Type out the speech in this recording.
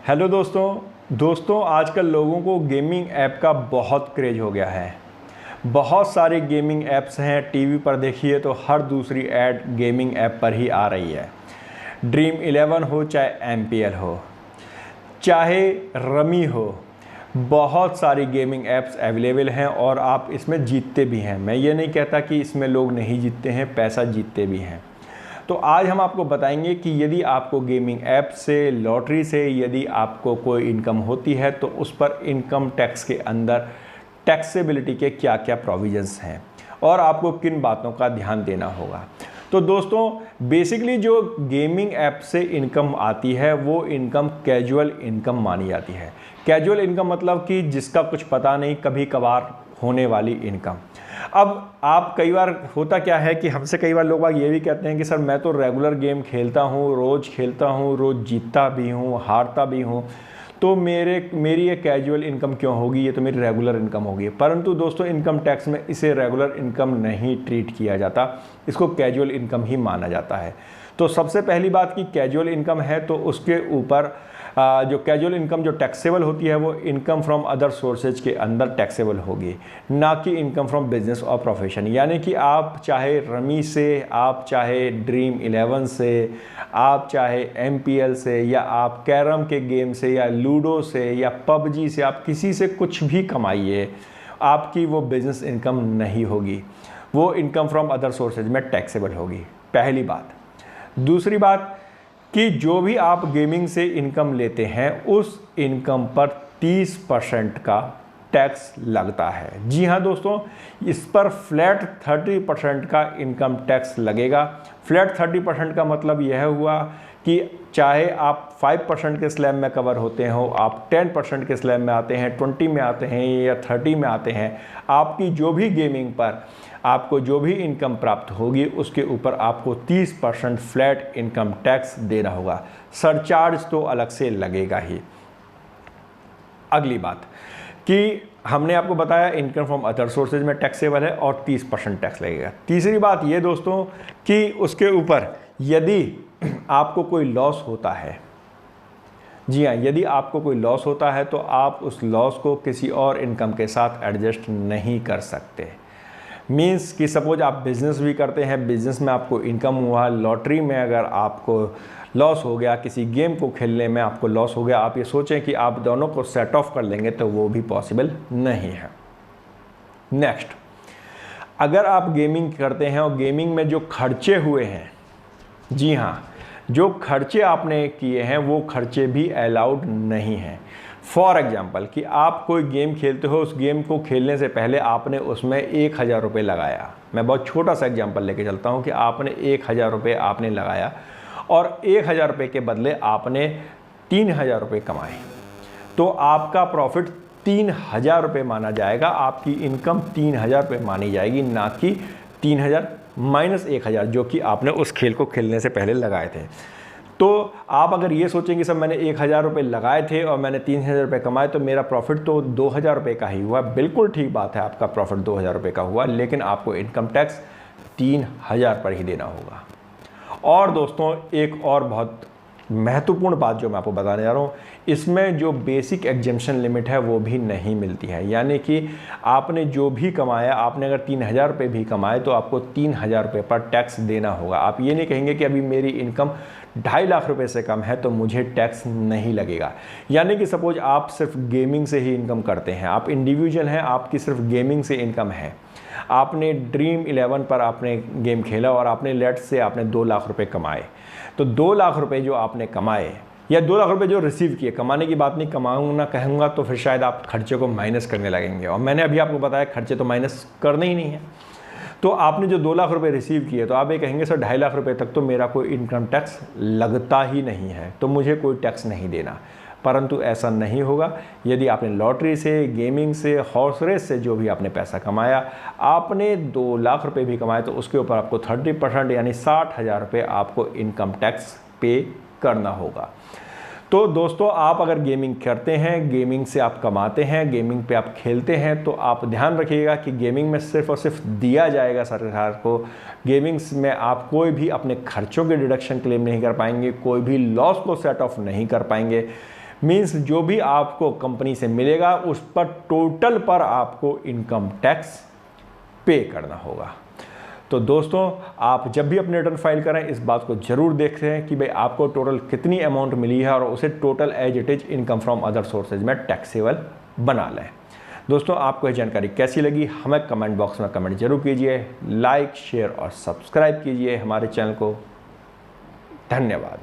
Hello दोस्तों आजकल लोगों को गेमिंग ऐप का बहुत क्रेज हो गया है। बहुत सारे गेमिंग ऐप्स हैं। टीवी पर देखिए तो हर दूसरी ऐड गेमिंग ऐप पर ही आ रही है। ड्रीम 11 हो चाहे एमपीएल हो चाहे रमी हो, बहुत सारी गेमिंग ऐप्स अवेलेबल हैं और आप इसमें जीतते भी हैं। मैं ये नहीं कहता कि इसमें लोग नहीं जीतते हैं, पैसा जीतते भी हैं। तो आज हम आपको बताएंगे कि यदि आपको गेमिंग ऐप से, लॉटरी से यदि आपको कोई इनकम होती है तो उस पर इनकम टैक्स के अंदर टैक्सेबिलिटी के क्या क्या प्रोविजंस हैं और आपको किन बातों का ध्यान देना होगा। तो दोस्तों बेसिकली जो गेमिंग ऐप से इनकम आती है वो इनकम कैजुअल इनकम मानी जाती है। कैजुअल इनकम मतलब कि जिसका कुछ पता नहीं, कभी कभार होने वाली इनकम। अब आप कई बार होता क्या है कि हमसे कई बार लोग ये भी कहते हैं कि सर मैं तो रेगुलर गेम खेलता हूँ, रोज़ खेलता हूँ, रोज़ जीतता भी हूँ, हारता भी हूँ, तो मेरी ये कैजुअल इनकम क्यों होगी, ये तो मेरी रेगुलर इनकम होगी। परंतु दोस्तों इनकम टैक्स में इसे रेगुलर इनकम नहीं ट्रीट किया जाता, इसको कैजुअल इनकम ही माना जाता है। तो सबसे पहली बात कि कैजुअल इनकम है तो उसके ऊपर जो कैजुअल इनकम जो टैक्सेबल होती है वो इनकम फ्रॉम अदर सोर्सेज के अंदर टैक्सेबल होगी, ना कि इनकम फ्रॉम बिजनेस और प्रोफेशन। यानी कि आप चाहे रमी से, आप चाहे ड्रीम 11 से, आप चाहे एमपीएल से, या आप कैरम के गेम से, या लूडो से, या पबजी से, आप किसी से कुछ भी कमाइए, आपकी वो बिजनेस इनकम नहीं होगी, वो इनकम फ्रॉम अदर सोर्सेज में टैक्सेबल होगी, पहली बात। दूसरी बात कि जो भी आप गेमिंग से इनकम लेते हैं उस इनकम पर 30% का टैक्स लगता है। जी हाँ दोस्तों, इस पर फ्लैट 30% का इनकम टैक्स लगेगा। फ्लैट 30% का मतलब यह हुआ कि चाहे आप 5% के स्लैब में कवर होते हो, आप 10% के स्लैब में आते हैं, 20 में आते हैं या 30 में आते हैं, आपकी जो भी गेमिंग पर आपको जो भी इनकम प्राप्त होगी उसके ऊपर आपको 30% फ्लैट इनकम टैक्स देना होगा। सरचार्ज तो अलग से लगेगा ही। अगली बात कि हमने आपको बताया इनकम फ्रॉम अदर सोर्सेज में टैक्सेबल है और 30% टैक्स लगेगा। तीसरी बात ये दोस्तों कि उसके ऊपर यदि आपको कोई लॉस होता है, जी हाँ, यदि आपको कोई लॉस होता है तो आप उस लॉस को किसी और इनकम के साथ एडजस्ट नहीं कर सकते। मीन्स कि सपोज आप बिज़नेस भी करते हैं, बिज़नेस में आपको इनकम हुआ, लॉटरी में अगर आपको लॉस हो गया, किसी गेम को खेलने में आपको लॉस हो गया, आप ये सोचें कि आप दोनों को सेट ऑफ कर लेंगे तो वो भी पॉसिबल नहीं है। नेक्स्ट, अगर आप गेमिंग करते हैं और गेमिंग में जो खर्चे हुए हैं, जी हाँ, जो खर्चे आपने किए हैं वो खर्चे भी अलाउड नहीं हैं। फॉर एग्जाम्पल कि आप कोई गेम खेलते हो, उस गेम को खेलने से पहले आपने उसमें 1000 रुपये लगाया। मैं बहुत छोटा सा एग्जाम्पल लेके चलता हूँ कि आपने 1000 रुपये आपने लगाया और 1000 रुपये के बदले आपने 3000 रुपये कमाए, तो आपका प्रॉफिट 3000 रुपये माना जाएगा, आपकी इनकम 3000 रुपये मानी जाएगी, ना कि 3000 माइनस 1000 जो कि आपने उस खेल को खेलने से पहले लगाए थे। तो आप अगर ये सोचेंगे सर मैंने 1000 रुपये लगाए थे और मैंने 3000 रुपये कमाए तो मेरा प्रॉफिट तो 2000 रुपये का ही हुआ, बिल्कुल ठीक बात है, आपका प्रॉफिट 2000 रुपये का हुआ, लेकिन आपको इनकम टैक्स 3000 पर ही देना होगा। और दोस्तों एक और बहुत महत्वपूर्ण बात जो मैं आपको बताने जा रहा हूँ, इसमें जो बेसिक एग्जेम्पशन लिमिट है वो भी नहीं मिलती है। यानी कि आपने जो भी कमाया, आपने अगर 3000 रुपये भी कमाए तो आपको 3000 रुपये पर टैक्स देना होगा। आप ये नहीं कहेंगे कि अभी मेरी इनकम 2.5 लाख रुपए से कम है तो मुझे टैक्स नहीं लगेगा। यानी कि सपोज आप सिर्फ गेमिंग से ही इनकम करते हैं, आप इंडिविजुअल हैं, आपकी सिर्फ गेमिंग से इनकम है, आपने ड्रीम 11 पर आपने गेम खेला और आपने लेट से आपने 2 लाख रुपए कमाए, तो 2 लाख रुपए जो आपने कमाए या 2 लाख रुपए जो रिसीव किए, कमाने की बात नहीं, कमाऊंगा कहूँगा तो फिर शायद आप खर्चे को माइनस करने लगेंगे, और मैंने अभी आपको बताया खर्चे तो माइनस करने ही नहीं है। तो आपने जो 2 लाख रुपए रिसीव किए तो आप ये कहेंगे सर 2.5 लाख रुपए तक तो मेरा कोई इनकम टैक्स लगता ही नहीं है, तो मुझे कोई टैक्स नहीं देना। परंतु ऐसा नहीं होगा। यदि आपने लॉटरी से, गेमिंग से, हॉर्स रेस से जो भी आपने पैसा कमाया, आपने 2 लाख रुपए भी कमाए तो उसके ऊपर आपको 30% यानी 60,000 रुपये आपको इनकम टैक्स पे करना होगा। तो दोस्तों आप अगर गेमिंग करते हैं, गेमिंग से आप कमाते हैं, गेमिंग पे आप खेलते हैं, तो आप ध्यान रखिएगा कि गेमिंग में सिर्फ और सिर्फ दिया जाएगा सरकार को। गेमिंग्स में आप कोई भी अपने खर्चों के डिडक्शन क्लेम नहीं कर पाएंगे, कोई भी लॉस को सेट ऑफ नहीं कर पाएंगे। मीन्स जो भी आपको कंपनी से मिलेगा उस पर टोटल पर आपको इनकम टैक्स पे करना होगा। तो दोस्तों, आप जब भी अपने रिटर्न फाइल करें इस बात को जरूर देखें कि भाई आपको टोटल कितनी अमाउंट मिली है और उसे total as it is income from other sources में टैक्सेबल बना लें। दोस्तों, आपको यह जानकारी कैसी लगी हमें कमेंट बॉक्स में कमेंट जरूर कीजिए। लाइक, शेयर और सब्सक्राइब कीजिए हमारे चैनल को। धन्यवाद।